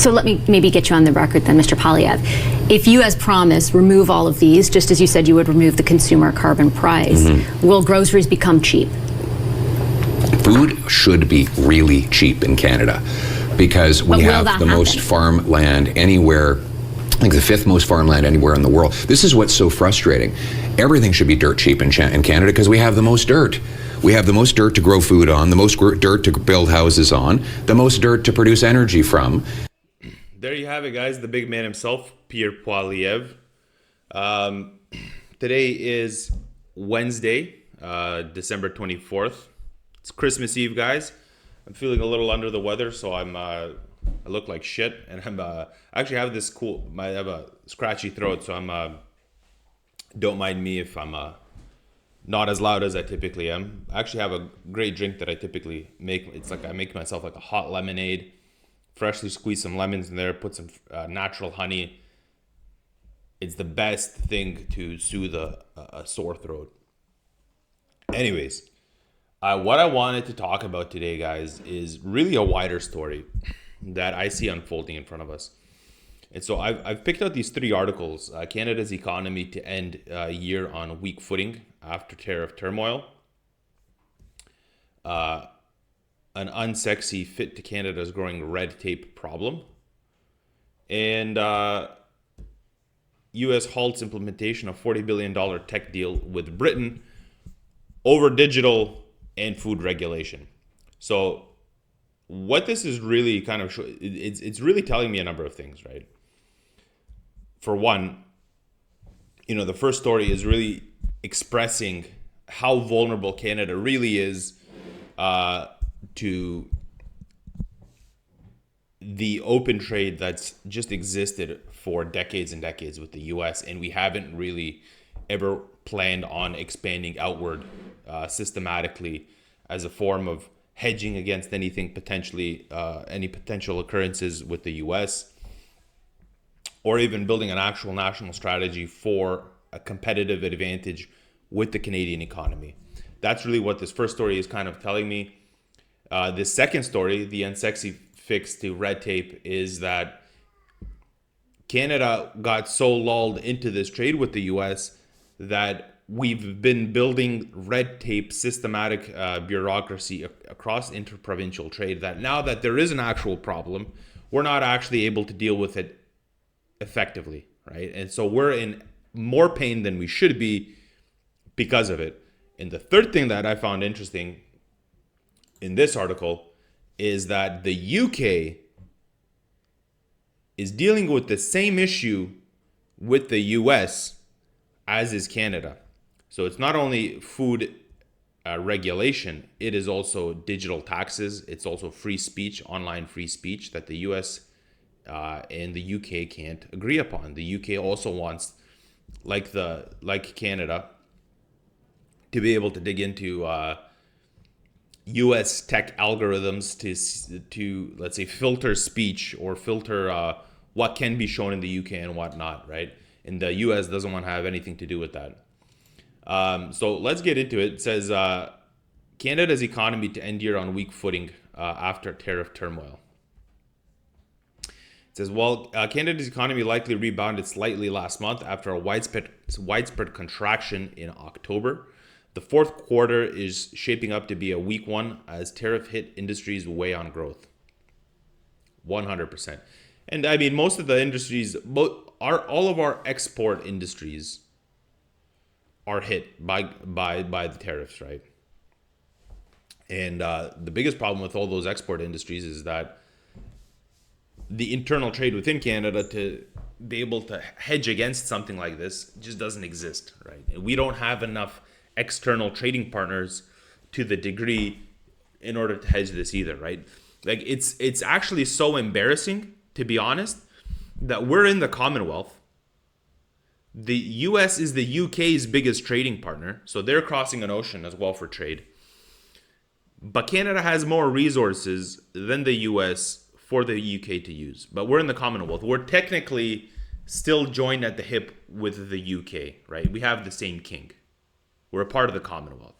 So let me maybe get you on the record then, Mr. Poilievre. If you, as promised, remove all of these, just as you said you would remove the consumer carbon price, will groceries become cheap? Food should be really cheap in Canada because we have the most farmland anywhere. I think the 5th most farmland anywhere in the world. This is what's so frustrating. Everything should be dirt cheap in Canada because we have the most dirt. We have the most dirt to grow food on, the most dirt to build houses on, the most dirt to produce energy from. There you have it, guys. The big man himself, Pierre Poilievre. Today is Wednesday, December 24th. It's Christmas Eve, guys. I'm feeling a little under the weather, so I look like shit, and I actually have this I have a scratchy throat, so don't mind me if I'm not as loud as I typically am. I actually have a great drink that I typically make. It's like I make myself like a hot lemonade, freshly squeeze some lemons in there, put some natural honey. It's the best thing to soothe a sore throat. Anyways, what I wanted to talk about today, guys, is really a wider story that I see unfolding in front of us. And so I've picked out these 3 articles. Canada's economy to end year on weak footing after tariff turmoil. An unsexy fit to Canada's growing red tape problem. And U.S. halts implementation of $40 billion tech deal with Britain over digital and food regulation. So what this is really kind of, it's really telling me a number of things, right? For one, the first story is really expressing how vulnerable Canada really is to the open trade that's just existed for decades and decades with the U.S. And we haven't really ever planned on expanding outward systematically as a form of hedging against anything potentially, any potential occurrences with the U.S., or even building an actual national strategy for a competitive advantage with the Canadian economy. That's really what this first story is kind of telling me. This second story, the unsexy fix to red tape, is that Canada got so lulled into this trade with the U.S. that we've been building red tape, systematic bureaucracy across interprovincial trade, that now that there is an actual problem, we're not actually able to deal with it effectively, right? And so we're in more pain than we should be because of it. And the third thing that I found interesting in this article is that the UK is dealing with the same issue with the US as is Canada. So it's not only food regulation, it is also digital taxes. It's also free speech, online free speech that the US and the UK can't agree upon. The UK also wants, like Canada, to be able to dig into US tech algorithms to let's say filter speech or filter what can be shown in the UK and what not, right? And the US doesn't want to have anything to do with that. So let's get into it. It says Canada's economy to end year on weak footing after tariff turmoil. It says, Canada's economy likely rebounded slightly last month after a widespread contraction in October. The fourth quarter is shaping up to be a weak one as tariff hit industries weigh on growth. 100%. And I mean, most of the industries, all of our export industries are hit by the tariffs, right? And the biggest problem with all those export industries is that the internal trade within Canada to be able to hedge against something like this just doesn't exist, right? And we don't have enough external trading partners to the degree in order to hedge this either, right? Like it's actually so embarrassing, to be honest, that we're in the Commonwealth. The US is the UK's biggest trading partner, so they're crossing an ocean as well for trade. But Canada has more resources than the US for the UK to use. But we're in the Commonwealth. We're technically still joined at the hip with the UK, right? We have the same king. We're a part of the Commonwealth.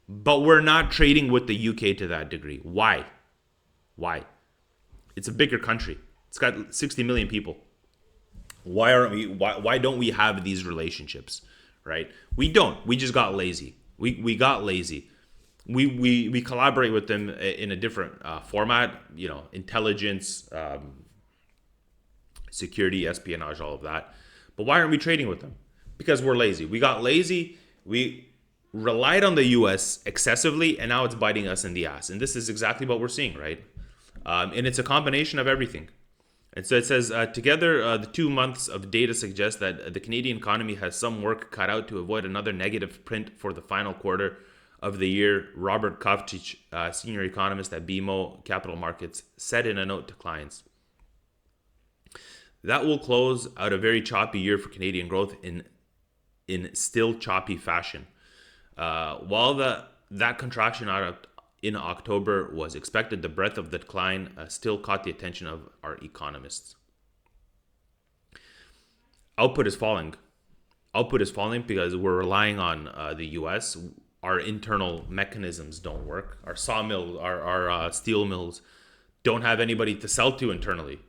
But we're not trading with the UK to that degree. Why? It's a bigger country. It's got 60 million people. Why don't we have these relationships, right? We don't. We just got lazy. We got lazy. We collaborate with them in a different format, intelligence, security, espionage, all of that. But why aren't we trading with them? Because we're lazy. We got lazy. We relied on the U.S. excessively, and now it's biting us in the ass. And this is exactly what we're seeing, right? And it's a combination of everything. And so it says, together, the 2 months of data suggest that the Canadian economy has some work cut out to avoid another negative print for the final quarter of the year. Robert Kovtich, senior economist at BMO Capital Markets, said in a note to clients. That will close out a very choppy year for Canadian growth in still choppy fashion. While that contraction in October was expected, the breadth of the decline still caught the attention of our economists. Output is falling. Output is falling because we're relying on the U.S. Our internal mechanisms don't work. Our sawmills, our steel mills don't have anybody to sell to internally.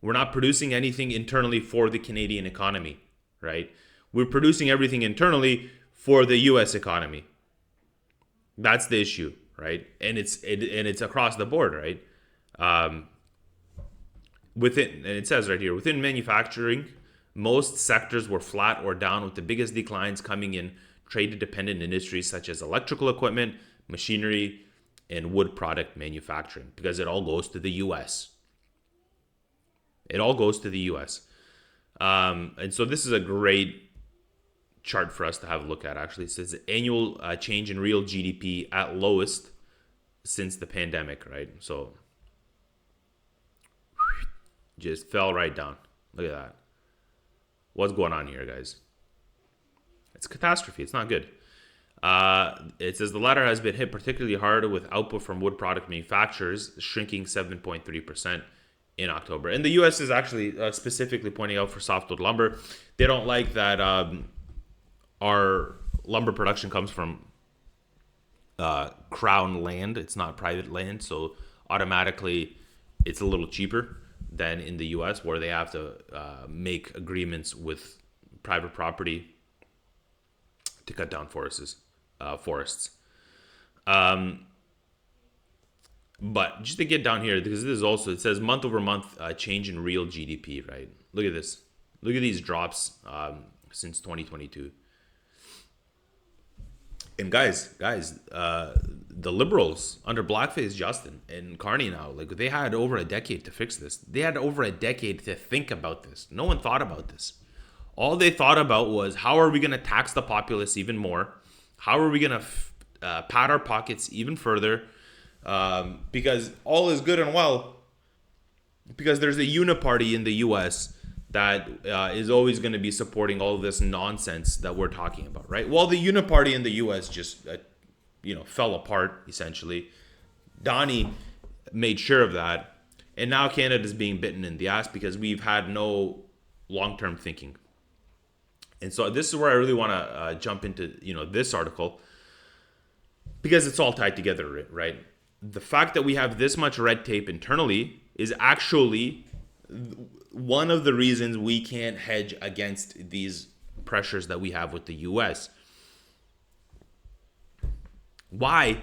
We're not producing anything internally for the Canadian economy, right? We're producing everything internally for the U.S. economy. That's the issue, right? And it's across the board, right? And it says right here, within manufacturing, most sectors were flat or down, with the biggest declines coming in trade-dependent industries such as electrical equipment, machinery, and wood product manufacturing, because it all goes to the U.S. It all goes to the U.S. And so this is a great chart for us to have a look at, actually. It says annual change in real GDP at lowest since the pandemic, right? So just fell right down. Look at that. What's going on here, guys? It's a catastrophe. It's not good. It says the latter has been hit particularly hard, with output from wood product manufacturers shrinking 7.3% in October. And the U.S. is actually specifically pointing out for softwood lumber. They don't like that our lumber production comes from crown land. It's not private land, so automatically it's a little cheaper than in the U.S., where they have to make agreements with private property to cut down forests. But just to get down here, because this is also, it says month over month change in real GDP, right? Look at this. Look at these drops since 2022. And guys, the Liberals under blackface Justin and Carney now, like, they had over a decade to fix this. They had over a decade to think about this. No one thought about this. All they thought about was, how are we going to tax the populace even more? How are we going to pad our pockets even further? Because all is good and well, because there's a uniparty in the U.S. that is always going to be supporting all of this nonsense that we're talking about, right? Well, the uniparty in the U.S. just, fell apart, essentially. Donnie made sure of that. And now Canada's being bitten in the ass because we've had no long-term thinking. And so this is where I really want to jump into, this article, because it's all tied together, right? The fact that we have this much red tape internally is actually one of the reasons we can't hedge against these pressures that we have with the US. Why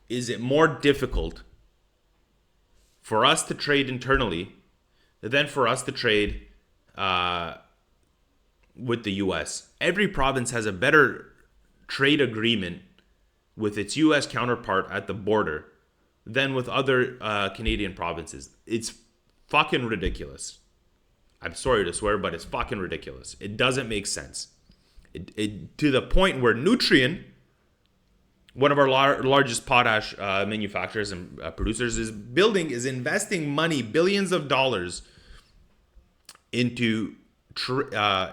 is it more difficult for us to trade internally than for us to trade with the US? Every province has a better trade agreement with its US counterpart at the border than with other Canadian provinces. It's fucking ridiculous. I'm sorry to swear, but it's fucking ridiculous. It doesn't make sense. To the point where Nutrien, one of our largest potash manufacturers and producers, is investing money, billions of dollars, into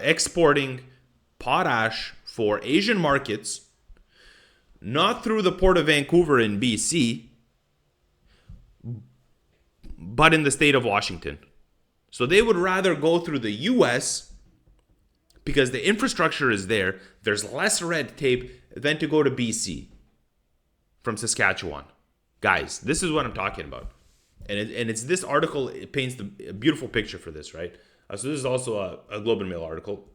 exporting potash for Asian markets, not through the Port of Vancouver in BC, but in the state of Washington. So they would rather go through the US because the infrastructure is there. There's less red tape than to go to BC from Saskatchewan. Guys, this is what I'm talking about. And it's this article, it paints a beautiful picture for this, right? So this is also a Globe and Mail article.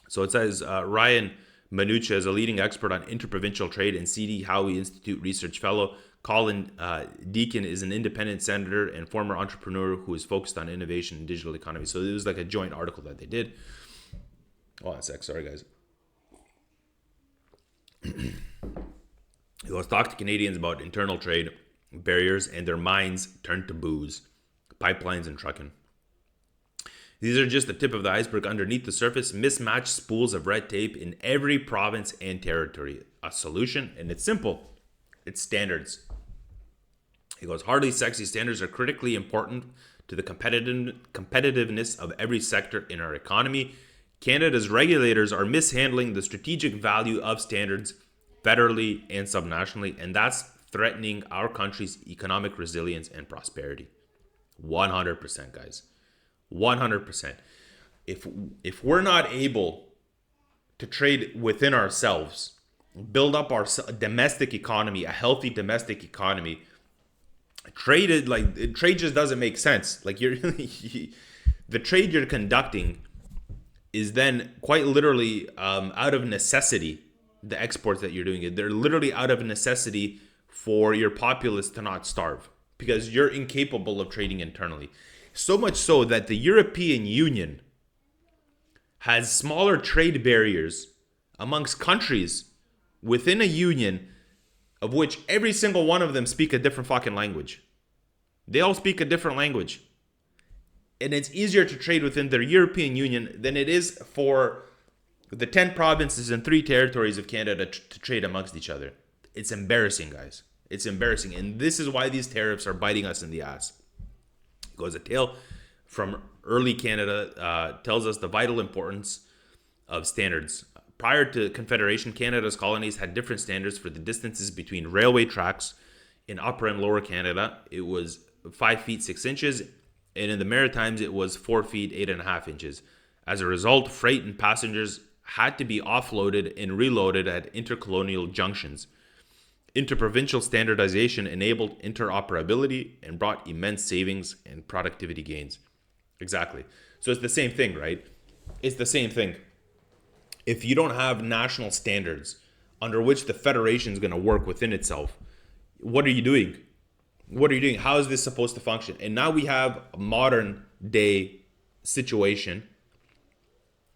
So it says Ryan Manucha is a leading expert on interprovincial trade and C.D. Howe Institute research fellow. Colin Deacon is an independent senator and former entrepreneur who is focused on innovation and digital economy. So it was like a joint article that they did. Hold on a sec. Sorry, guys. He goes, talk to Canadians about internal trade barriers and their minds turn to booze, pipelines, and trucking. These are just the tip of the iceberg. Underneath the surface, mismatched spools of red tape in every province and territory. A solution, and it's simple. It's standards. He goes, hardly sexy standards are critically important to the competitiveness of every sector in our economy. Canada's regulators are mishandling the strategic value of standards federally and subnationally, and that's threatening our country's economic resilience and prosperity. 100%, guys. 100%. If we're not able to trade within ourselves, build up our domestic economy, a healthy domestic economy, trade just doesn't make sense. Like the trade you're conducting is then quite literally out of necessity. The exports that you're doing, they're literally out of necessity for your populace to not starve because you're incapable of trading internally. So much so that the European Union has smaller trade barriers amongst countries within a union of which every single one of them speak a different fucking language. They all speak a different language. And it's easier to trade within the European Union than it is for the 10 provinces and 3 territories of Canada to trade amongst each other. It's embarrassing, guys. It's embarrassing. And this is why these tariffs are biting us in the ass. It goes a tale from early Canada, tells us the vital importance of standards. Prior to Confederation, Canada's colonies had different standards for the distances between railway tracks. In Upper and Lower Canada, it was 5 feet 6 inches. And in the Maritimes, it was 4 feet 8.5 inches. As a result, freight and passengers had to be offloaded and reloaded at intercolonial junctions. Interprovincial standardization enabled interoperability and brought immense savings and productivity gains. Exactly. So it's the same thing, right? It's the same thing. If you don't have national standards under which the federation is going to work within itself, what are you doing? What are you doing? How is this supposed to function? And now we have a modern day situation,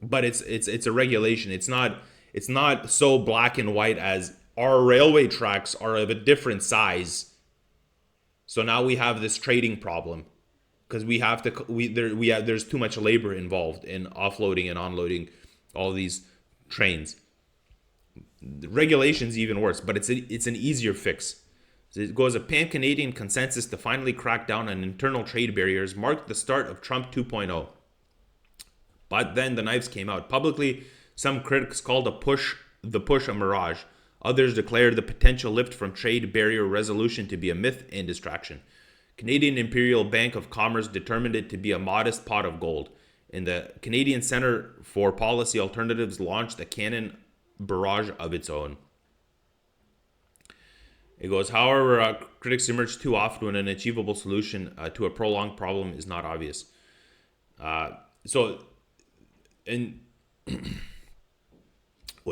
but it's a regulation. It's not so black and white as our railway tracks are of a different size. So now we have this trading problem because there's too much labor involved in offloading and unloading all these trains. The regulation's even worse, but it's an easier fix. So it goes, a pan-Canadian consensus to finally crack down on internal trade barriers marked the start of Trump 2.0. But then the knives came out publicly. Some critics called the push a mirage. Others declared the potential lift from trade barrier resolution to be a myth and distraction. Canadian Imperial Bank of Commerce determined it to be a modest pot of gold. And the Canadian Centre for Policy Alternatives launched a cannon barrage of its own. It goes, however, critics emerge too often when an achievable solution to a prolonged problem is not obvious. We'll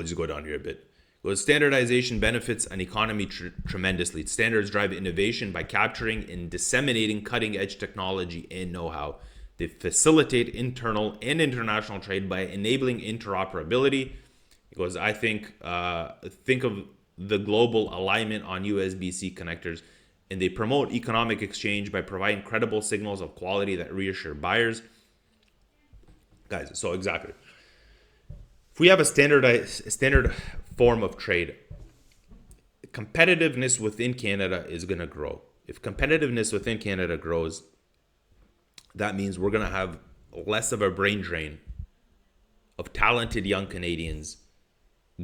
just go down here a bit. Well, standardization benefits an economy tremendously. Standards drive innovation by capturing and disseminating cutting-edge technology and know-how. They facilitate internal and international trade by enabling interoperability. It goes, I think of the global alignment on USB-C connectors, and they promote economic exchange by providing credible signals of quality that reassure buyers. Guys, so exactly. If we have a standard form of trade, competitiveness within Canada is going to grow. If competitiveness within Canada grows, that means we're going to have less of a brain drain of talented young Canadians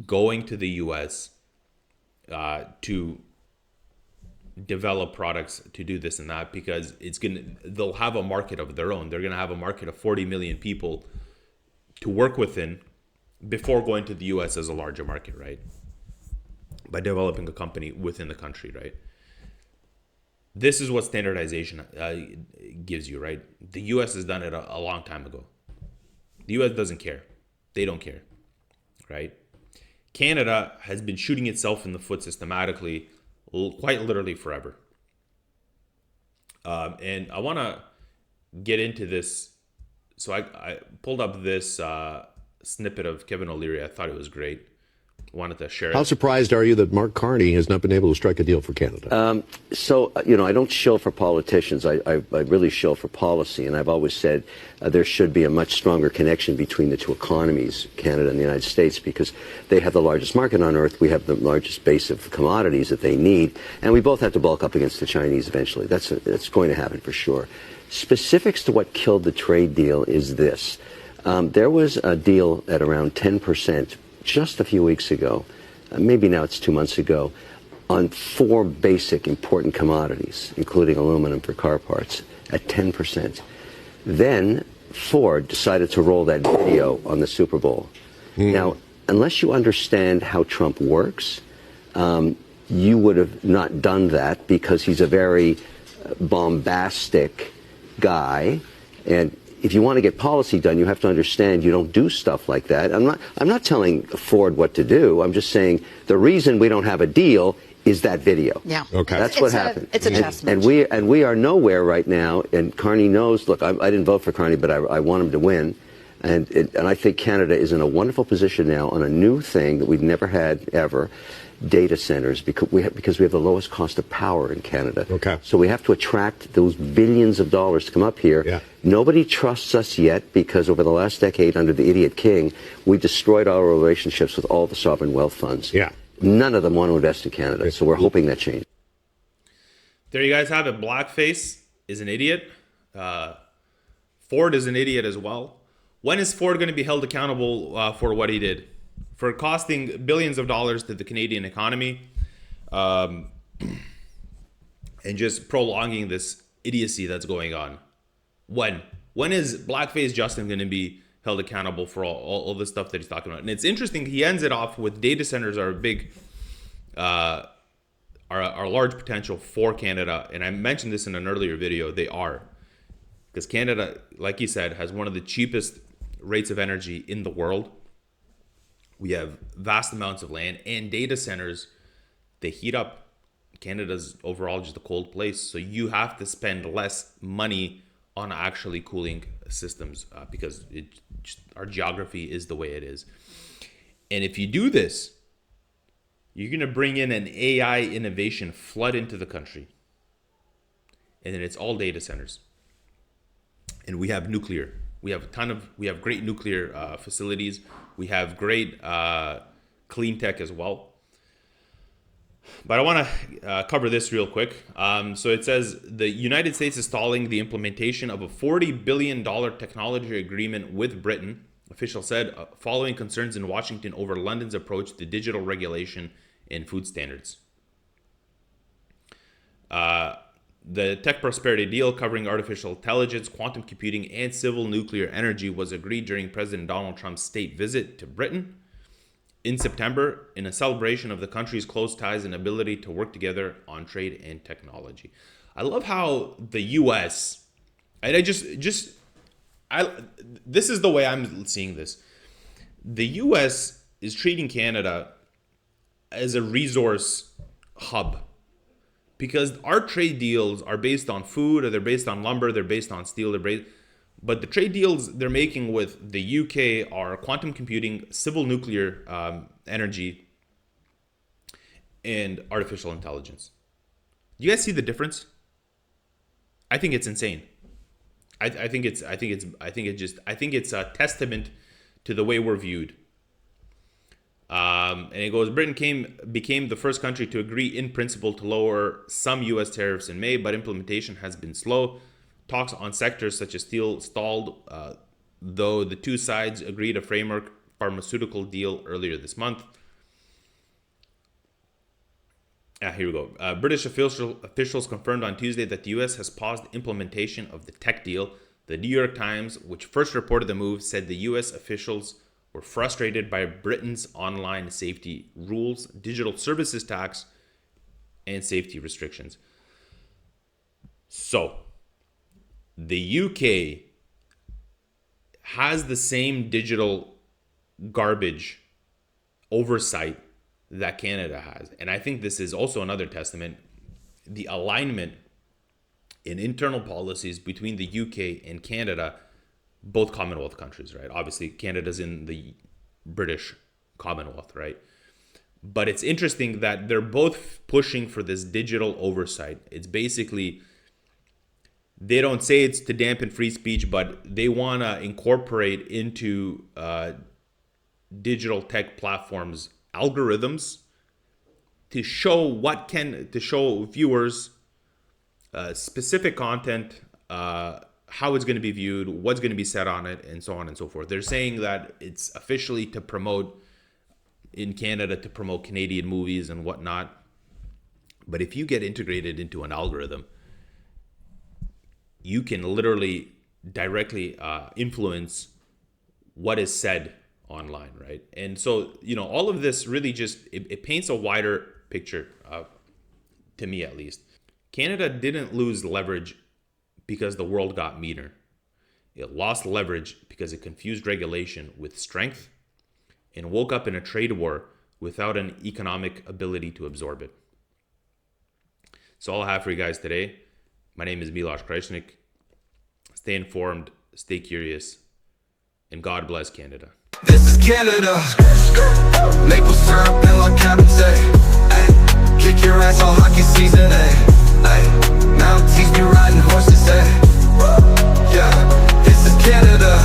going to the US to develop products to do this and that, because they'll have a market of their own. They're going to have a market of 40 million people to work within before going to the US as a larger market, right? By developing a company within the country, right? This is what standardization gives you, right? The U.S. has done it a long time ago. The U.S. doesn't care. They don't care, right? Canada has been shooting itself in the foot systematically, quite literally forever. And I want to get into this. So I pulled up this snippet of Kevin O'Leary. I thought it was great. Wanted to share it. How surprised are you that Mark Carney has not been able to strike a deal for Canada? I don't shill for politicians. I really shill for policy. And I've always said there should be a much stronger connection between the two economies, Canada and the United States, because they have the largest market on earth. We have the largest base of commodities that they need. And we both have to bulk up against the Chinese eventually. That's going to happen for sure. Specifics to what killed the trade deal is this. There was a deal at around 10% just a few weeks ago, maybe now it's 2 months ago, on 4 basic important commodities, including aluminum for car parts, at 10%. Then Ford decided to roll that video on the Super Bowl. Now, unless you understand how Trump works, you would have not done that because he's a very bombastic guy, and if you want to get policy done, you have to understand you don't do stuff like that. I'm not telling Ford what to do. I'm just saying the reason we don't have a deal is that video. Yeah. Okay. That's what happened. It's a testament. And we are nowhere right now. And Carney knows. Look, I didn't vote for Carney, but I want him to win. And I think Canada is in a wonderful position now on a new thing that we've never had ever. Data centers, because we have the lowest cost of power in Canada. Okay. So we have to attract those billions of dollars to come up here. Yeah. Nobody trusts us yet because over the last decade under the idiot king, we destroyed our relationships with all the sovereign wealth funds. Yeah. None of them want to invest in Canada. So we're hoping that changes. There you guys have it. Blackface is an idiot. Ford is an idiot as well. When is Ford going to be held accountable for what he did? For costing billions of dollars to the Canadian economy, and just prolonging this idiocy that's going on. When is Blackface Justin going to be held accountable for all the stuff that he's talking about? And it's interesting, he ends it off with data centers are a big, are large potential for Canada. And I mentioned this in an earlier video, they are. Because Canada, like you said, has one of the cheapest rates of energy in the world. We have vast amounts of land and data centers. They heat up. Canada's overall just a cold place. So you have to spend less money on actually cooling systems because our geography is the way it is. And if you do this, you're going to bring in an AI innovation flood into the country. And then it's all data centers. And we have nuclear. We have great nuclear facilities. We have great clean tech as well. But I want to cover this real quick. So it says the United States is stalling the implementation of a $40 billion technology agreement with Britain, officials said, following concerns in Washington over London's approach to digital regulation and food standards. The tech prosperity deal covering artificial intelligence, quantum computing, and civil nuclear energy was agreed during President Donald Trump's state visit to Britain in September in a celebration of the country's close ties and ability to work together on trade and technology. I love how the U.S. and this is the way I'm seeing this. The U.S. is treating Canada as a resource hub. Because our trade deals are based on food, or they're based on lumber, they're based on steel, but the trade deals they're making with the UK are quantum computing, civil nuclear energy, and artificial intelligence. Do you guys see the difference? I think it's insane. I think it's a testament to the way we're viewed. And it goes, Britain became the first country to agree in principle to lower some U.S. tariffs in May, but implementation has been slow. Talks on sectors such as steel stalled, though the two sides agreed a framework pharmaceutical deal earlier this month. Here we go. British officials confirmed on Tuesday that the U.S. has paused implementation of the tech deal. The New York Times, which first reported the move, said the U.S. officials were frustrated by Britain's online safety rules, digital services tax, and safety restrictions. So the UK has the same digital garbage oversight that Canada has. And I think this is also another testament, the alignment in internal policies between the UK and Canada, both Commonwealth countries, right? Obviously, Canada's in the British Commonwealth, right? But it's interesting that they're both pushing for this digital oversight. It's basically, they don't say it's to dampen free speech, but they want to incorporate into digital tech platforms algorithms to show viewers specific content, how it's going to be viewed, what's going to be said on it, and so on and so forth. They're saying that it's officially to promote in Canada, to promote Canadian movies and whatnot. But if you get integrated into an algorithm, you can literally directly influence what is said online, right? And so, all of this really just, it paints a wider picture, to me at least. Canada didn't lose leverage because the world got meaner. It lost leverage because it confused regulation with strength and woke up in a trade war without an economic ability to absorb it. So all I have for you guys today. My name is Miloš Krajčnik. Stay informed, stay curious, and God bless Canada. This is Canada. Maple syrup and La Cabite. Kick your ass all hockey season. Mounties be riding horses. Yeah, this is Canada.